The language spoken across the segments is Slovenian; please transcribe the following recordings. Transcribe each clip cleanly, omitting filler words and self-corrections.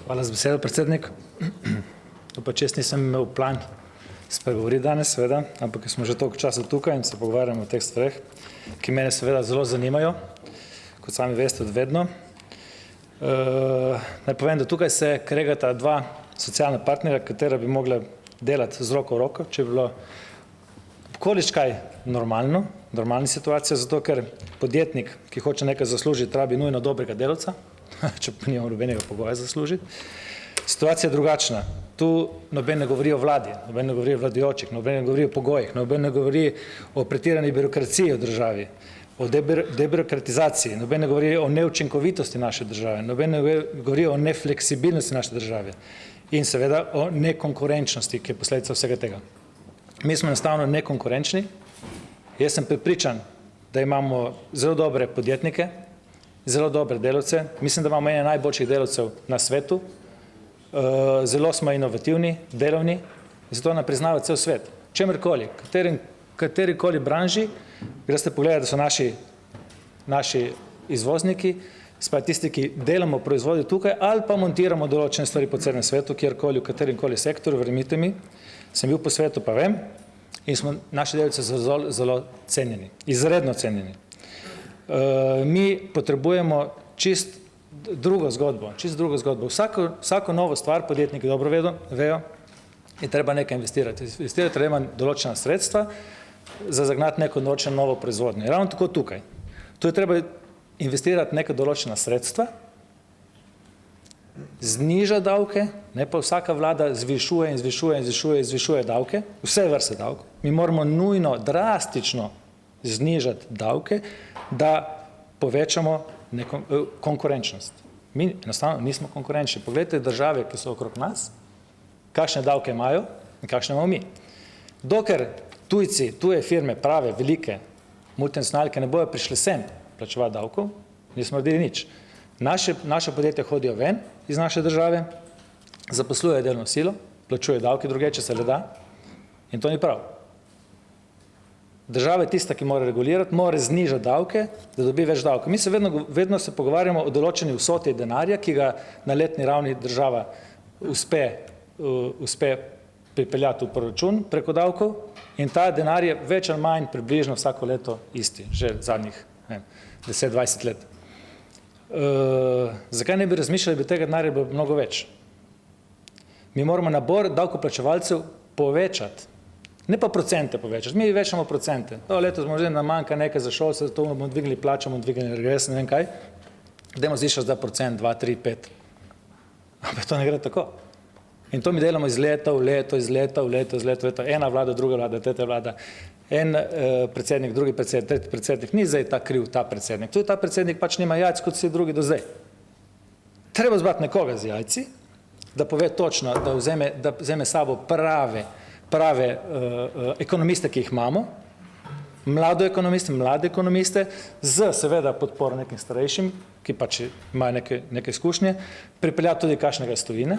Hvala za besedo, predsednik. To pa čest nisem imel plan spregovoriti danes, seveda, ampak smo že toliko časa tukaj in se pogovarjamo o teh stvareh, ki mene seveda zelo zanimajo, kot sami veste, od vedno. Naj povem, da tukaj se kregata dva socialna partnerja, katera bi mogla delati z roko v roko, če bi bilo količkaj normalna situacija, zato ker podjetnik, ki hoče nekaj zaslužiti, rabi nujno dobrega delavca, če pa nimamo nobenega pogoja zaslužiti. Situacija je drugačna. Tu noben ne govori o vladi, noben ne govori o vladajočih, noben ne govori o pogojih, noben ne govori o pretirani birokraciji v državi, o debirokratizaciji, noben ne govori o neučinkovitosti naše države, noben ne govori o nefleksibilnosti naše države in seveda o nekonkurenčnosti, ki je posledica vsega tega. Mi smo enostavno nekonkurenčni. Jaz sem prepričan, da imamo zelo dobre podjetnike, zelo dobre delavce. Mislim, da imamo ene najboljših delavcev na svetu. Zelo smo inovativni, delovni, zato nam priznava cel svet. Čemerkoli, katerikoli branži, greste pogledati, da so naši izvozniki, spaj tisti, ki delamo proizvode tukaj ali pa montiramo določene stvari po celem svetu, kjerkoli, v katerikoli sektorju, verjemite mi, sem bil po svetu pa vem in smo naši delavci zelo cenjeni, izredno cenjeni. Mi potrebujemo čist drugo zgodbo. Vsako novo stvar, podjetniki dobro vejo, je treba nekaj investirati. Investirati treba določena sredstva za zagnati neko določeno novo proizvodnjo. Ravno tako tukaj. Tu je treba investirati neka določena sredstva, zniža davke, ne pa vsaka vlada zvišuje davke, vse vrste davkov. Mi moramo nujno, drastično znižati davke, da povečamo konkurenčnost. Mi enostavno nismo konkurenčni. Poglejte države, ki so okrog nas, kakšne davke imajo in kakšne imamo mi. Dokler tujci, tuje firme, prave, velike, multinacionalke ne bojo prišli sem plačevati davkov, nismo naredili nič. Naše podjetja hodijo ven iz naše države, zaposlujejo delovno silo, plačujejo davke druge, če se le da, in to ni prav. Država je tista, ki mora regulirati, mora znižati davke, da dobi več davkov. Mi se vedno se pogovarjamo o določeni vsoti denarja, ki ga na letni ravni država uspe pripeljati v proračun preko davkov in ta denar je več ali manj približno vsako leto isti, že zadnjih 10-20 let. Zakaj ne bi razmišljali, da bi tega denarja bilo mnogo več? Mi moramo nabor davkoplačevalcev povečati. Ne pa procente povečati, mi večamo procente. Letos bomo vzeli, nam manjka nekaj za šolce, zato bomo dvignili plačo, bomo dvignili regres, ne vem kaj. Dajmo zvišati za procent, 2, 3, 5. Ampak to ne gre tako. In to mi delamo iz leta v leto. Ena vlada, druga vlada, tretja vlada. En predsednik, drugi predsednik, tretji predsednik. Ni zdaj ta kriv ta predsednik. Tu ta predsednik pač nima jajc kot vsi drugi do zdaj. Treba zbrati nekoga z jajci, da pove točno, da vzeme sabo prave ekonomiste, ki jih imamo, mlade ekonomiste, z seveda podporo nekim starejšim, ki pač imajo neke izkušnje, pripeljati tudi kakšnega iz tujine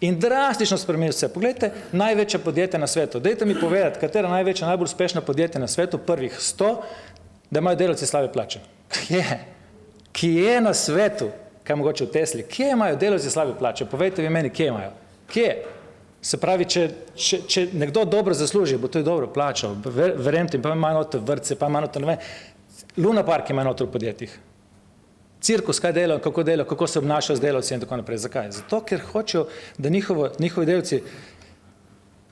in drastično spremeniti vse. Poglejte, največja podjetja na svetu. Dajte mi povedati, katera največja, najbolj uspešna podjetja na svetu, prvih 100, da imajo delavci slabe plače. Kje na svetu, kaj mogoče v Tesli, kje imajo delavci slabe plače? Povejte vi meni, kje imajo. Kje? Se pravi, če nekdo dobro zasluži, bo to je dobro plačal, verjemte, pa ima noter vrtce, pa ima noter, ne vem, Luna Park ima noter v podjetjih. Cirkus, kaj delajo, kako se obnašajo z delavci in tako naprej. Zakaj? Zato, ker hočejo, da njihovi delavci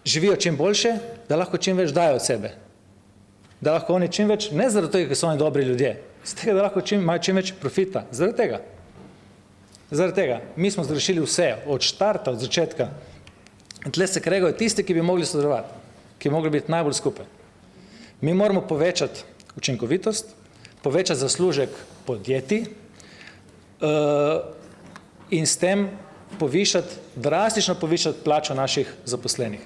živijo čim boljše, da lahko čim več dajo od sebe. Da lahko oni čim več, ne zaradi tega, ker so oni dobri ljudje, zaradi tega, da lahko imajo čim več profita. Zaradi tega. Mi smo zgrešili vse, od štarta, od začetka. In tle se kregajo tisti, ki bi mogli sodelovati, ki bi mogli biti najbolj skupaj. Mi moramo povečati učinkovitost, povečati zaslužek podjetij in s tem drastično povišati plačo naših zaposlenih.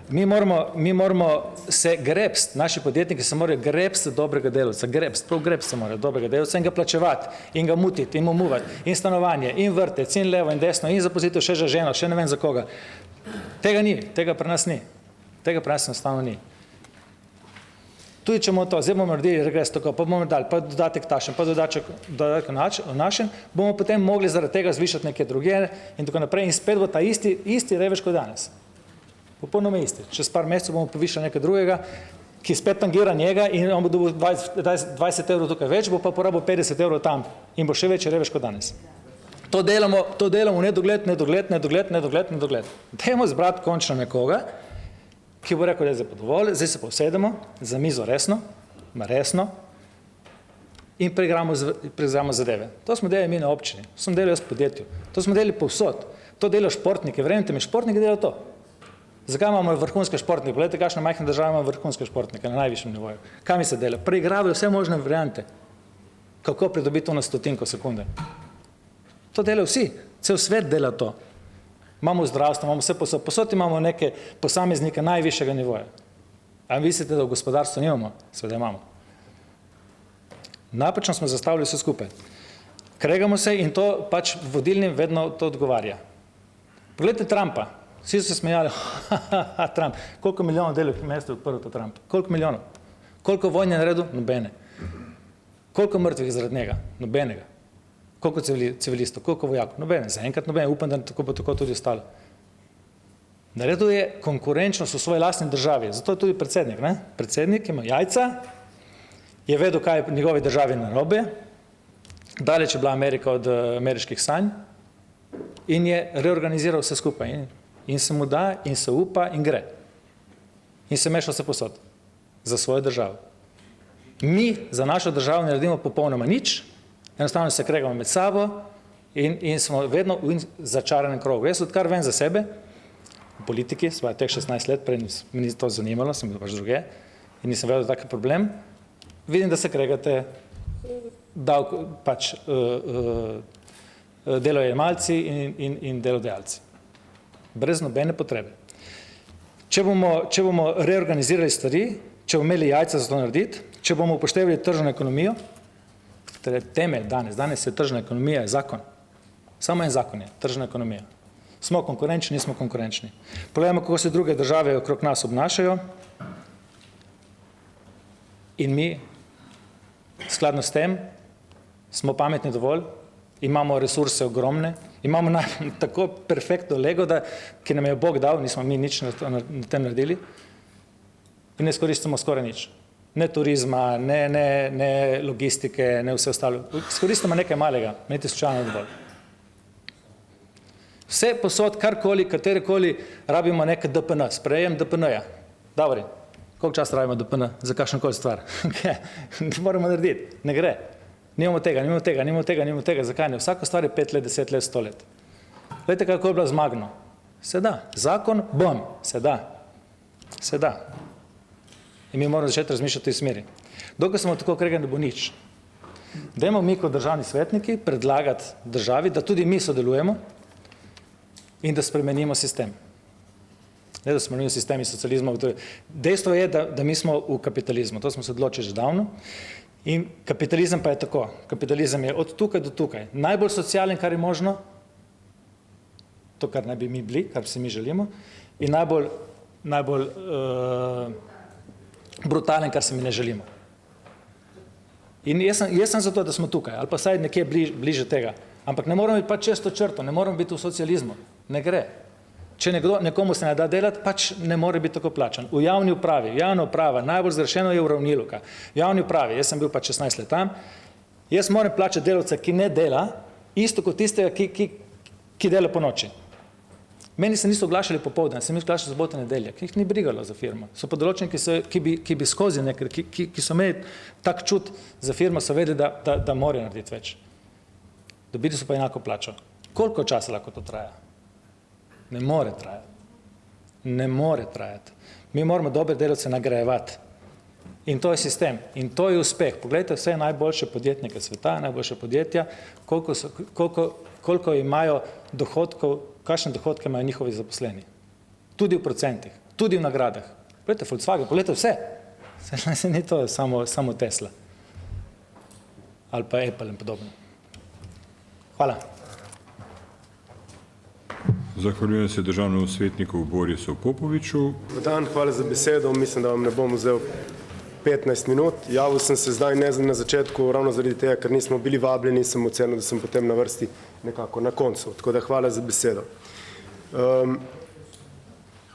Mi moramo se grebsti, naši podjetniki se morajo grebsti dobrega delavca, grebsti se morajo dobrega delavca in ga plačevati in ga mutiti in mu muvati in stanovanje in vrtec in levo in desno in zaposlitev še za ženo, še ne vem za koga. Tega ni, tega pri nas ni. Tega pri nas enostavno ni. Tudi če bomo to, zdaj bomo naredili regres tako, pa bomo dali, pa dodatek tašen, pa dodatek našen, bomo potem mogli zaradi tega zvišati neke druge in tako naprej in spet bo ta isti revež kot danes. Popolnoma isti. Čez par mesecev bomo povišali nekaj drugega, ki spet tangira njega in on bo dobil 20 evrov tukaj več, bo pa porabil 50 evrov tam in bo še večji revež kot danes. To delamo v nedogled. Dajmo zbrati končno nekoga, ki bo rekel, da je zdaj pa dovolj, zdaj se pa usedemo za mizo resno in preigramo zadeve. To smo delali mi na občini, to smo delali jaz v podjetju, to smo delali povsod, to delajo športniki, verjemite mi, športniki delajo to. Zakaj imamo vrhunske športnike? Poglejte, kakšne majhne države imamo vrhunske športnike na najvišjem nivoju. Kaj mi se dela? Preigravajo vse možne variante. Kako pridobiti to na stotinko sekunde? To delajo vsi. Cel svet dela to. Imamo zdravstvo, imamo vse posod. Posod imamo neke posameznike najvišjega nivoja. A mislite, da v gospodarstvu nimamo? Seveda imamo. Napačno smo zastavili vse skupaj. Kregamo se in to pač vodilnim vedno to odgovarja. Poglejte Trumpa. Vsi so se smejali, Trump, koliko milijonov delovnih mest je odprl to Trump? Koliko milijonov? Koliko vojn je naredil? Nobene. Koliko mrtvih zaradi njega? Nobenega. Koliko civilistov? Koliko vojakov? Nobene. Zaenkrat nobene. Upam, da tako bo tako tudi ostalo. Naredil je konkurenčnost v svoji lastni državi. Zato je tudi predsednik. Ne? Predsednik ima jajca, je vedel, kaj je v njegovi državi narobe, daleč je bila Amerika od ameriških sanj in je reorganiziral vse skupaj. In se mu da, in se upa, in gre. In se meša vse posod. Za svojo državo. Mi za našo državo ne naredimo popolnoma nič, enostavno se kregamo med sabo in smo vedno v začaranem krogu. Jaz odkar vem za sebe, v politiki, svoje teh 16 let, prej mi ni to zanimalo, sem bil pač druge in nisem vedel tak problem, vidim, da se kregate delojemalci in delodajalci. Brez nobene potrebe. Če bomo reorganizirali stvari, če bomo imeli jajca za to narediti, če bomo upoštevali tržno ekonomijo, torej temelj danes je tržna ekonomija, je zakon. Samo en zakon je, tržna ekonomija. Smo konkurenčni, nismo konkurenčni. Poglejmo, kako se druge države okrog nas obnašajo in mi, skladno s tem, smo pametni dovolj, imamo resurse ogromne, imamo tako perfektno lego, ki nam je Bog dal, nismo mi nič na tem naredili in ne izkoristimo skoraj nič. Ne turizma, ne logistike, ne vse ostalo. Izkoristimo nekaj malega, imeti slučajno dovolj. Vse posod, karkoli, katerekoli, rabimo nekaj DPN, sprejem DPN-ja. Dobri, koliko časa rabimo DPN za kakšnokoli stvar? Ne moramo narediti, ne gre. Nimamo tega, zakaj ne? Vsaka stvar je 5 let, 10 let, 100 let. Glejte, kako je bila zmagno. Se da. Zakon, bom, se da. Se da. In mi moramo začeti razmišljati v smeri. Dokaj smo tako kregani, ne bo nič. Dajmo mi kot državni svetniki predlagati državi, da tudi mi sodelujemo in da spremenimo sistem. Ne, da spremenimo sistem iz socializma. Dejstvo je, da mi smo v kapitalizmu. To smo se odločili že davno. In kapitalizem pa je tako. Kapitalizem je od tukaj do tukaj. Najbolj socialen, kar je možno, to, kar naj bi mi bili, kar si mi želimo, in najbolj brutalen, kar si mi ne želimo. In jaz sem za to, da smo tukaj, ali pa vsaj nekje bliže tega. Ampak ne moramo biti pač čez to črto, ne moramo biti v socializmu. Ne gre. Če nekomu se ne da delati, pač ne more biti tako plačan. V javni upravi, javna uprava, najbolj zgrešeno je uravnilovka. V javni upravi, jaz sem bil pa 16 let tam, jaz moram plačati delavca, ki ne dela, isto kot tistega, ki dela po noči. Meni se niso oglašali popoldan, se mi oglašali sobote, nedelje, ki jih ni brigalo za firmo. So pa določeni, ki bi skozi nekaj, ki so imeli tak čut za firmo, so vedeli, da morajo narediti več. Dobili so pa enako plačo. Koliko časa lahko to traja? Ne more trajati. Ne more trajati. Mi moramo dobre delavce nagrajevati. In to je sistem. In to je uspeh. Poglejte vse najboljše podjetnike sveta, najboljše podjetja, koliko imajo dohodkov, kakšne dohodke imajo njihovi zaposleni. Tudi v procentih, tudi v nagradah. Poglejte Volkswagen, poglejte vse. Se ni to samo Tesla. Ali pa Apple in podobno. Hvala. Zahvaljujem se državnemu svetniku Borisu Popoviču. Dan, hvala za besedo. Mislim, da vam ne bom vzel 15 minut. Javil sem se zdaj ne na začetku, ravno zaradi tega, ker nismo bili vabljeni, sem ocenil, da sem potem na vrsti nekako na koncu. Tako da hvala za besedo.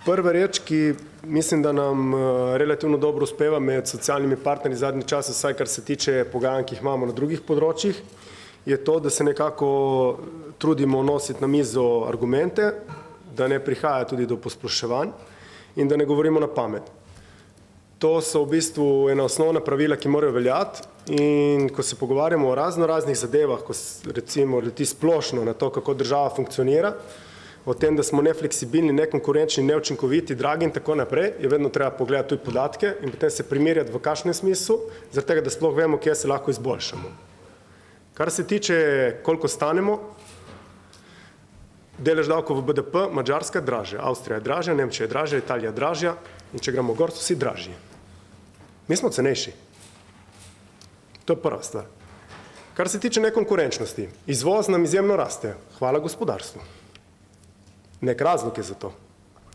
Prva reč, ki mislim, da nam relativno dobro uspeva med socialnimi partnerji zadnji čas, vsaj kar se tiče pogajanj, ki jih imamo na drugih področjih, je to, da se nekako trudimo nositi na mizo argumente, da ne prihaja tudi do posploševanj in da ne govorimo na pamet. To so v bistvu ena osnovna pravila, ki morajo veljati, in ko se pogovarjamo o raznih zadevah, ko recimo leti splošno na to, kako država funkcionira, o tem, da smo nefleksibilni, nekonkurenčni, neučinkoviti, dragi in tako naprej, je vedno treba pogledati tudi podatke in potem se primerjati v kakšnem smislu, zaradi tega, da sploh vemo, kje se lahko izboljšamo. Kar se tiče, koliko stanemo, delež davkov v BDP, Madžarska je dražja, Avstrija je dražja, Nemčija je dražja, Italija je dražja in če gremo gor, so vsi dražji. Mi smo cenejši. To je prva stvar. Kar se tiče nekonkurenčnosti, izvoz nam izjemno raste, hvala gospodarstvu. Nek razlog je za to.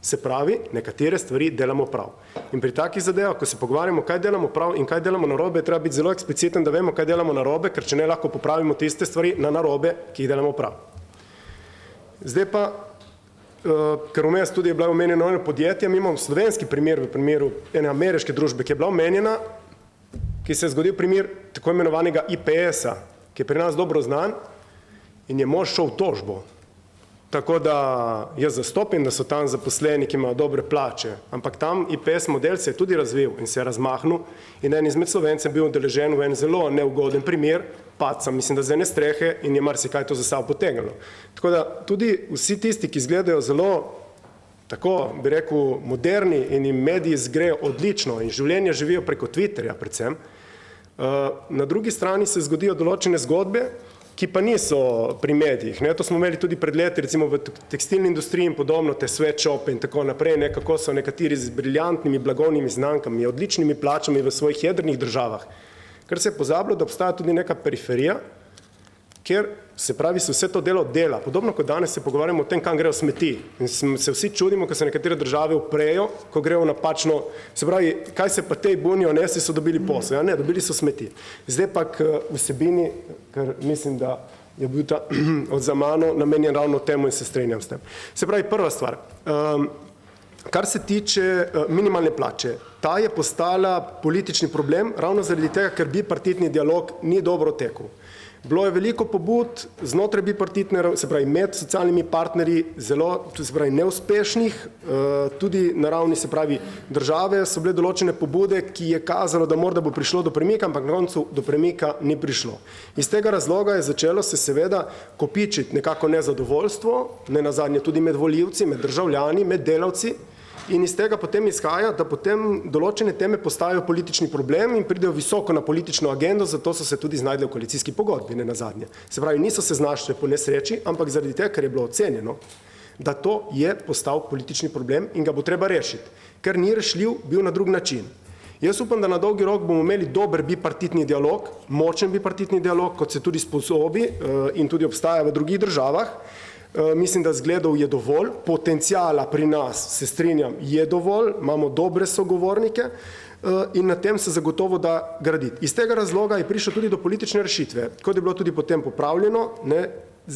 Se pravi, nekatere stvari delamo prav. In pri takih zadevah, ko se pogovarjamo, kaj delamo prav in kaj delamo narobe, treba biti zelo ekspliciten, da vemo, kaj delamo narobe, ker če ne lahko popravimo tiste stvari na narobe, ki jih delamo prav. Zdaj pa, ker vmes tudi je bila omenjena eno podjetje, mi imamo slovenski primer v primeru ene ameriške družbe, ki je bila omenjena, ki se je zgodil primer tako imenovanega IPS-a, ki je pri nas dobro znan in je mož šel v tožbo. Tako da jaz zastopim, da so tam zaposleni, ki imajo dobre plače, ampak tam IPS model se je tudi razvil in se je razmahnil in en izmed Slovencem bil udeležen v en zelo neugoden primer, padca, mislim, da z ene strehe in je marsikaj to za sabo potegnilo. Tako da tudi vsi tisti, ki izgledajo zelo, tako bi rekel, moderni in jim mediji zgrejo odlično in življenje živijo preko Twitterja predvsem, na drugi strani se zgodijo določene zgodbe, ki pa niso pri medijih. To smo imeli tudi pred leti, recimo v tekstilni industriji in podobno, te sweatshope in tako naprej, kako so nekateri z briljantnimi blagovnimi znamkami, odličnimi plačami v svojih jedrnih državah. Ker se je pozabilo, da obstaja tudi neka periferija, kjer se pravi, se vse to delo dela. Podobno kot danes se pogovarjamo o tem, kam grejo smeti. In se vsi čudimo, ko se nekatere države uprejo, ko grejo napačno, se pravi, kaj se pa tej bunijo, nesi so dobili posel. Ja, ne, dobili so smeti. Zdaj pa k vsebini, ker mislim, da je bil ta od za mano namenjen ravno temu in se strenjam s tem. Se pravi, prva stvar, kar se tiče minimalne plače, ta je postala politični problem ravno zaradi tega, ker bipartitni dialog ni dobro tekel. Bilo je veliko pobud znotraj bipartitne, se pravi med socialnimi partnerji, zelo, se pravi neuspešnih, tudi na ravni, se pravi države, so bile določene pobude, ki je kazalo, da morda bo prišlo do premika, ampak na koncu do premika ni prišlo. Iz tega razloga je začelo se seveda kopičiti nekako nezadovoljstvo, ne nazadnje tudi med volivci, med državljani, med delavci, in iz tega potem izhaja, da potem določene teme postajajo politični problem in pridejo visoko na politično agendo, zato so se tudi znajdle v koalicijski pogodbi, ne nazadnje. Se pravi, niso se znašle po nesreči, ampak zaradi tega, ker je bilo ocenjeno, da to je postal politični problem in ga bo treba rešiti, ker ni rešljiv bil na drug način. Jaz upam, da na dolgi rok bomo imeli dober bipartitni dialog, močen bipartitni dialog, kot se tudi sposobi in tudi obstaja v drugih državah. Mislim, da zgledov je dovolj, potencijala pri nas, se strinjam, je dovolj, imamo dobre sogovornike in na tem se zagotovo da graditi. Iz tega razloga je prišlo tudi do politične rešitve, kot je bilo tudi potem popravljeno,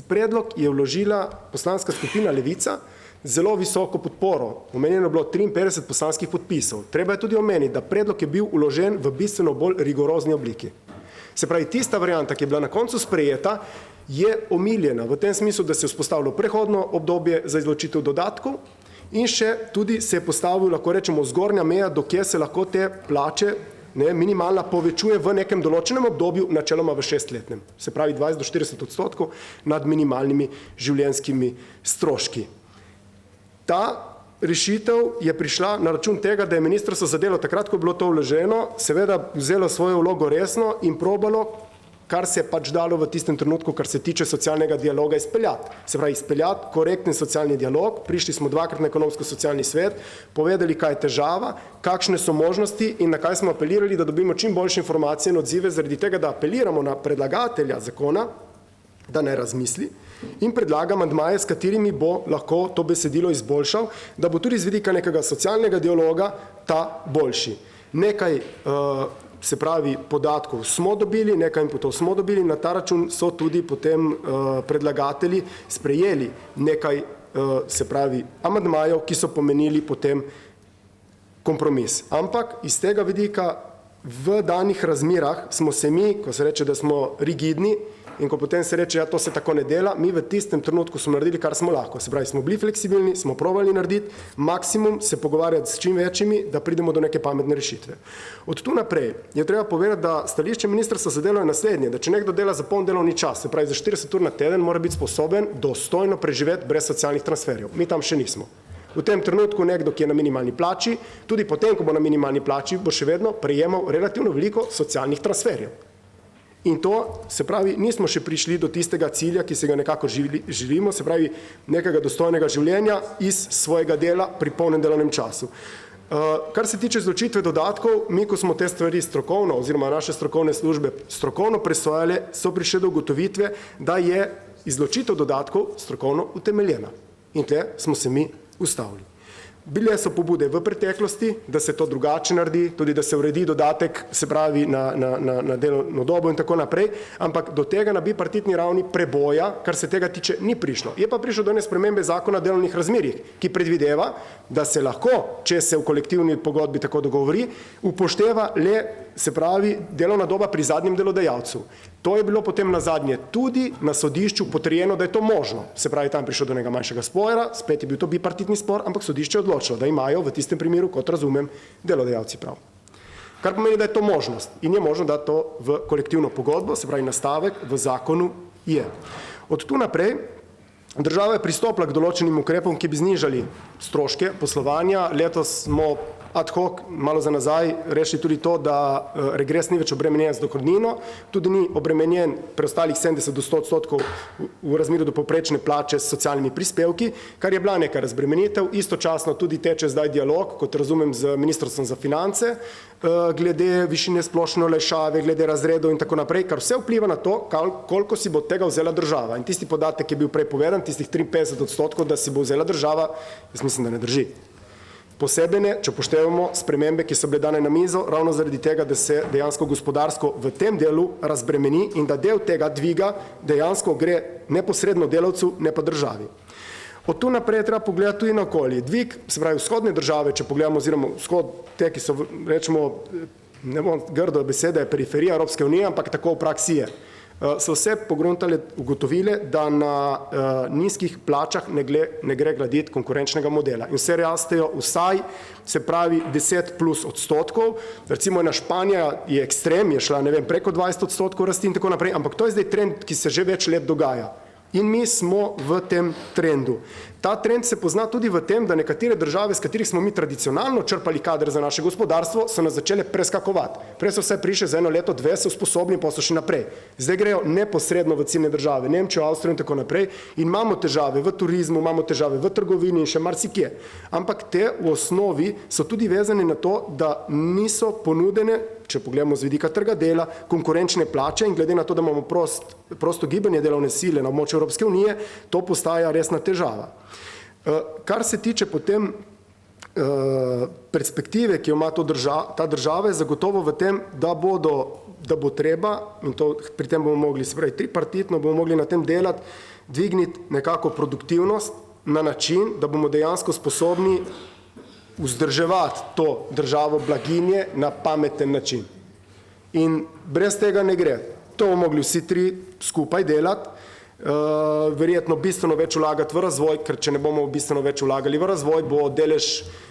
predlog je vložila poslanska skupina Levica, zelo visoko podporo, omenjeno je bilo 53 poslanskih podpisov. Treba je tudi omeniti, da predlog je bil vložen v bistveno bolj rigorozni obliki. Se pravi, tista varianta, ki je bila na koncu sprejeta, je omiljena v tem smislu, da se je vzpostavilo prehodno obdobje za izločitev dodatkov in še tudi se je postavil, lahko rečemo, zgornja meja, dokje se lahko te plače, minimalna, povečuje v nekem določenem obdobju, načeloma v 6-letnem. Se pravi 20 do 40% nad minimalnimi življenjskimi stroški. Ta rešitev je prišla na račun tega, da je ministrstvo za delo takrat, ko je bilo to vloženo, seveda vzelo svojo vlogo resno in probalo, kar se je pač dalo v tistem trenutku, kar se tiče socialnega dialoga, izpeljati. Se pravi, izpeljati korektni socialni dialog, prišli smo dvakrat na ekonomsko-socialni svet, povedali, kaj je težava, kakšne so možnosti in na kaj smo apelirali, da dobimo čim boljše informacije in odzive, zaradi tega, da apeliramo na predlagatelja zakona, da ne razmisli in predlaga amandmaje, s katerimi bo lahko to besedilo izboljšal, da bo tudi z vidika nekega socialnega dialoga ta boljši. Nekaj se pravi podatkov smo dobili, nekaj inputov smo dobili, na ta račun so tudi potem predlagatelji sprejeli nekaj se pravi amandmajev, ki so pomenili potem kompromis. Ampak iz tega vidika v danih razmerah smo se mi, ko se reče, da smo rigidni in ko potem se reče, ja, to se tako ne dela, mi v tistem trenutku smo naredili, kar smo lahko. Se pravi, smo bili fleksibilni, smo probali narediti maksimum, se pogovarjati s čim večjimi, da pridemo do neke pametne rešitve. Od tu naprej je treba povedati, da stališče Ministrstva za delo je naslednje, da če nekdo dela za poln delovni čas, se pravi za 40 ur na teden, mora biti sposoben dostojno preživeti brez socialnih transferjev. Mi tam še nismo. V tem trenutku nekdo, ki je na minimalni plači, tudi potem, ko bo na minimalni plači, bo še vedno prejemal relativno veliko socialnih transferjev. In to, se pravi, nismo še prišli do tistega cilja, ki se ga nekako želimo, se pravi, nekega dostojnega življenja iz svojega dela pri polnem delovnem času. Kar se tiče izločitve dodatkov, mi, ko smo te stvari strokovno, oziroma naše strokovne službe strokovno presojale, so prišli do ugotovitve, da je izločitev dodatkov strokovno utemeljena. In tle smo se mi ustavili. Bile so pobude v preteklosti, da se to drugače naredi, tudi da se uredi dodatek, se pravi na delovno dobo in tako naprej, ampak do tega na bipartitni ravni preboja, kar se tega tiče, ni prišlo. Je pa prišlo do ene spremembe zakona o delovnih razmerjih, ki predvideva, da se lahko, če se v kolektivni pogodbi tako dogovori, upošteva le, se pravi, delovna doba pri zadnjem delodajalcu. To je bilo potem na zadnje tudi na sodišču potrjeno, da je to možno. Se pravi, tam prišlo do nekega manjšega spora, spet je bil to bipartitni spor, ampak sodišče je odločilo, da imajo v tistem primeru, kot razumem, delodajalci prav. Kar pomeni, da je to možnost in je možno, da to v kolektivno pogodbo, se pravi nastavek v zakonu je. Od tu naprej država je pristopila k določenim ukrepom, ki bi znižali stroške poslovanja. Letos smo ad hoc, malo za nazaj, rešili tudi to, da regres ni več obremenjen z dohodnino, tudi ni obremenjen preostalih 70 do 100% v razmerju do povprečne plače s socialnimi prispevki, kar je bila neka razbremenitev. Istočasno tudi teče zdaj dialog, kot razumem, z Ministrstvom za finance, glede višine splošne olajšave, glede razredov in tako naprej, kar vse vpliva na to, koliko si bo od tega vzela država. In tisti podatek je bil prej povedan, tistih 53%, da si bo vzela država, jaz mislim, da ne drži. Posebej ne, če poštevamo spremembe, ki so bile dane na mizo, ravno zaradi tega, da se dejansko gospodarsko v tem delu razbremeni in da del tega dviga dejansko gre neposredno delavcu, ne pa državi. Od tu naprej je treba pogledati tudi na okolje. Dvig, se pravi vzhodne države, če pogledamo, oziroma vzhod, te, ki so, rečemo, ne bom grdo besede, periferija Evropske unije, ampak tako v praksi je. So vse pogruntale, ugotovile, da na nizkih plačah ne gre graditi konkurenčnega modela. In vse rastejo vsaj, se pravi, 10+%. Recimo ena Španija je ekstrem, je šla, ne vem, preko 20% rasti in tako naprej, ampak to je zdaj trend, ki se že več let dogaja. In mi smo v tem trendu. Ta trend se pozna tudi v tem, da nekatere države, s katerih smo mi tradicionalno črpali kader za naše gospodarstvo, so nas začele preskakovati. Prej so vse prišle za eno leto, dve, so sposobni, pa so še naprej. Zdaj grejo neposredno v ciljne države, Nemčijo, Avstrijo in tako naprej, in imamo težave v turizmu, imamo težave v trgovini in še marsikje. Ampak te v osnovi so tudi vezane na to, da niso ponudene, če pogledamo z vidika trga dela, konkurenčne plače in glede na to, da imamo prosto gibanje delovne sile na območju Evropske unije, to postaja resna težava. Kar se tiče potem perspektive, ki jo ima ta država, je zagotovo v tem, da bo treba, in to pri tem bomo mogli, se pravi, tripartitno bomo mogli na tem delati, dvigniti nekako produktivnost na način, da bomo dejansko sposobni vzdrževati to državo blaginje na pameten način. In brez tega ne gre. To bomo mogli vsi tri skupaj delati, verjetno bistveno več vlagati v razvoj, ker če ne bomo bistveno več vlagali v razvoj, bo delež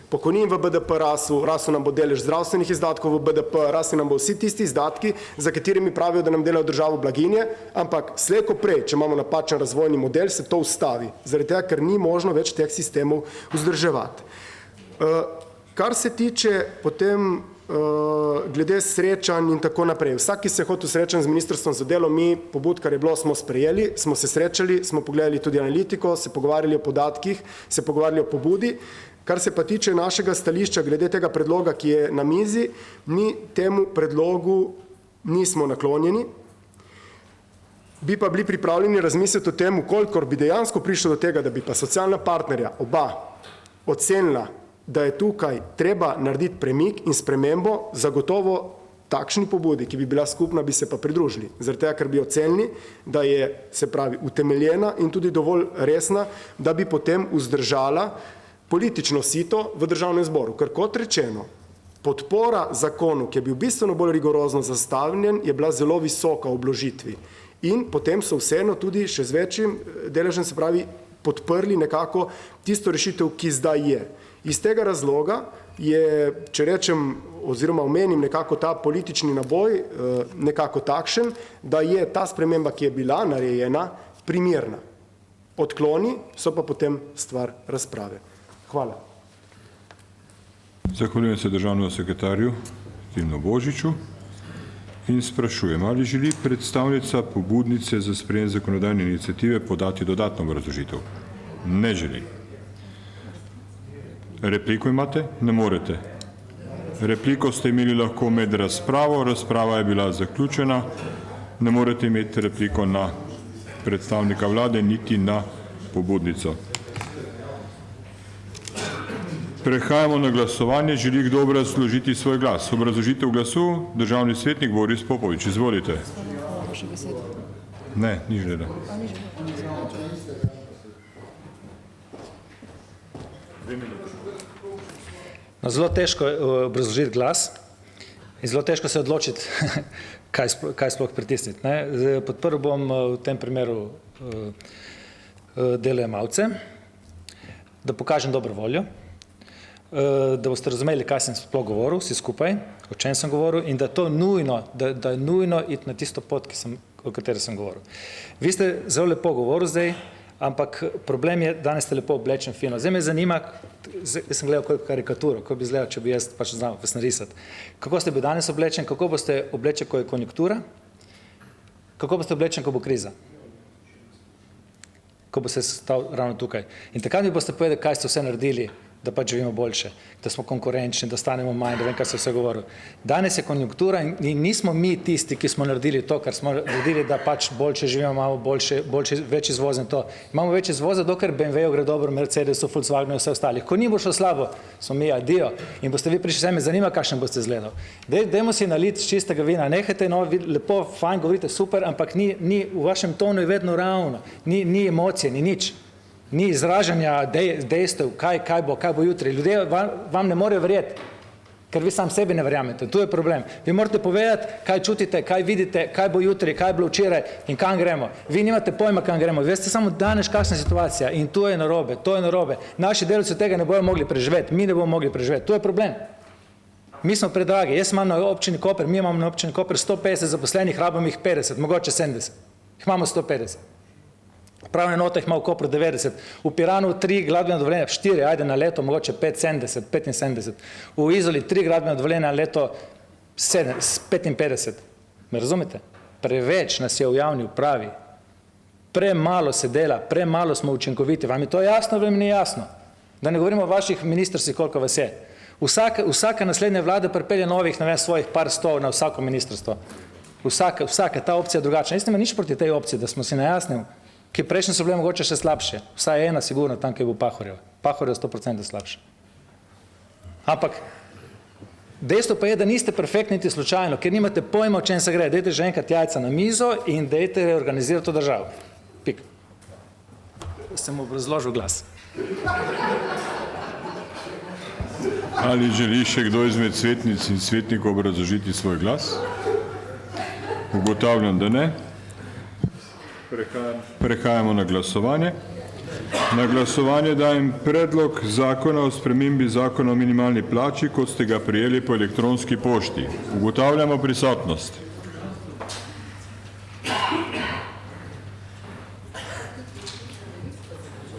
pokojnin v BDP rasel nam bo delež zdravstvenih izdatkov v BDP, rasli nam bo vsi tisti izdatki, za katerimi pravijo, da nam delajo državo blaginje, ampak slej ko prej, če imamo napačen razvojni model, se to ustavi, zaradi tega, ker ni možno več teh sistemov vzdrževati. Kar se tiče potem glede srečanj in tako naprej. Vsak, ki se je hotel srečati z Ministrstvom za delo, mi pobud, kar je bilo, smo sprejeli, smo se srečali, smo pogledali tudi analitiko, se pogovarjali o podatkih, se pogovarjali o pobudi. Kar se pa tiče našega stališča glede tega predloga, ki je na mizi, mi temu predlogu nismo naklonjeni, bi pa bili pripravljeni razmisliti o tem, kolikor bi dejansko prišlo do tega, da bi pa socialna partnerja oba ocenila da je tukaj treba narediti premik in spremembo, zagotovo takšni pobudi, ki bi bila skupna, bi se pa pridružili. Zaradi tega, ker bi ocenili, da je, se pravi, utemeljena in tudi dovolj resna, da bi potem vzdržala politično sito v državnem zboru. Ker kot rečeno, podpora zakonu, ki je bil bistveno bolj rigorozno zastavljen, je bila zelo visoka v obložitvi. In potem so vseeno tudi še z večjim deležem, se pravi, podprli nekako tisto rešitev, ki zdaj je. Iz tega razloga je, če rečem, oziroma omenim nekako ta politični naboj, nekako takšen, da je ta sprememba, ki je bila narejena, primerna. Odkloni so pa potem stvar razprave. Hvala. Zahvaljujem se državnemu sekretarju Tilnu Božiču in sprašujem, ali želi predstavnica pobudnice za sprejem zakonodajne iniciative podati dodatno obrazložitev? Ne želi. Repliko imate? Ne morete. Repliko ste imeli lahko med razpravo, razprava je bila zaključena, ne morete imeti repliko na predstavnika vlade, niti na pobudnico. Prehajamo na glasovanje. Želi kdo obrazložiti svoj glas? Obrazložitev glasu, državni svetnik Boris Popovič. Izvolite. Ne, ni želela. No, zelo težko je obrazložiti glas in zelo težko se odločiti, kaj sploh pritisniti. Podprl bom v tem primeru delojemalce, da pokažem dobro voljo, da boste razumeli, kaj sem sploh govoril, vsi skupaj, o čem sem govoril in da je to nujno, da je nujno iti na tisto pot, o kateri sem govoril. Vi ste zelo lepo govorili zdaj, ampak problem je, danes ste lepo oblečen fino. Zdaj me zanima, jaz sem gledal koliko karikaturo, kako bi izgledal, če bi jaz pač znal vas narisati. Kako ste bi danes oblečen, kako boste oblečen, ko je konjunktura, kako boste oblečen, ko bo kriza, ko bo se stal ravno tukaj. In takrat mi boste povedali, kaj ste vse naredili, da pač živimo boljše, da smo konkurenčni, da stanemo manj, da vem, kaj se vse govoril. Danes je konjunktura in nismo mi tisti, ki smo naredili to, kar smo naredili, da pač boljše živimo, imamo več izvoza in to. Imamo več izvoza, dokler BMW-ju gre dobro, Mercedesu, Volkswagenu in vse ostalih. Ko ni bo šlo slabo, smo mi adijo in boste vi prišli, se me zanima, kakšen boste izgledal. Dajmo si naliti z čistega vina, nehajte, no, lepo, fajn, govorite super, ampak ni v vašem tonu je vedno ravno, ni emocije, ni nič. Ni izražanja dejstev, kaj bo jutri. Ljudje vam ne morejo verjeti, ker vi sam sebi ne verjamete. Tu je problem. Vi morate povedati, kaj čutite, kaj vidite, kaj bo jutri, kaj bo včeraj in kam gremo. Vi nimate pojma, kam gremo. Vi veste samo danes, kakšna situacija in to je narobe, to je narobe. Naši delavci tega ne bojo mogli preživeti, mi ne bomo mogli preživeti. To je problem. Mi smo predragi. Jaz imam na občini Koper, mi imamo na občini Koper 150 zaposlenih, rabimo jih 50, mogoče 70. Jih imamo 150. Pravne enote jih ima v Kopru 90, v Piranu 3 gradbena dovoljenja, 4, ajde na leto, mogoče 75. V Izoli 3 gradbena dovoljenja na leto 55. Me razumete? Preveč nas je v javni upravi. Premalo se dela, premalo smo učinkoviti. Vam je to jasno, vam ni jasno? Da ne govorimo o vaših ministrstvih, koliko vas je. Vsaka naslednja vlada pripelje novih, ne vem, svojih par sto na vsako ministrstvo. Vsaka, ta opcija je drugačna. Jaz nima nič proti tej opciji, da smo si na jasnem, ki prejšnje so bile mogoče še slabše. Vsaj ena sigurno tam, ki je bil Pahorjev. Pahorjev 100% slabše. Ampak dejstvo pa je, da niste perfektni niti slučajno, ker nimate pojma, o čem se gre. Dajte že enkrat jajca na mizo in dajte reorganizirati to državo. Pik. Sem obrazložil glas. Ali želi še kdo izmed svetnic in svetnikov obrazložiti svoj glas? Ugotavljam, da ne. Prehajamo na glasovanje. Na glasovanje dajem predlog zakona o spremembi zakona o minimalni plači, kot ste ga prejeli po elektronski pošti. Ugotavljamo prisotnost.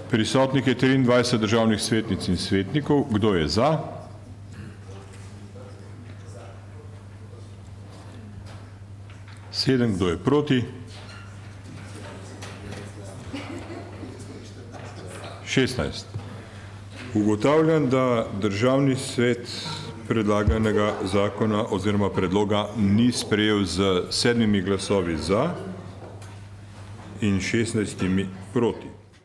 Prisotnih je 23 državnih svetnic in svetnikov. Kdo je za? Sedem. Kdo je proti? 16. Ugotavljam, da državni svet predlaganega zakona oziroma predloga ni sprejel z 7 glasovi za in 16 proti.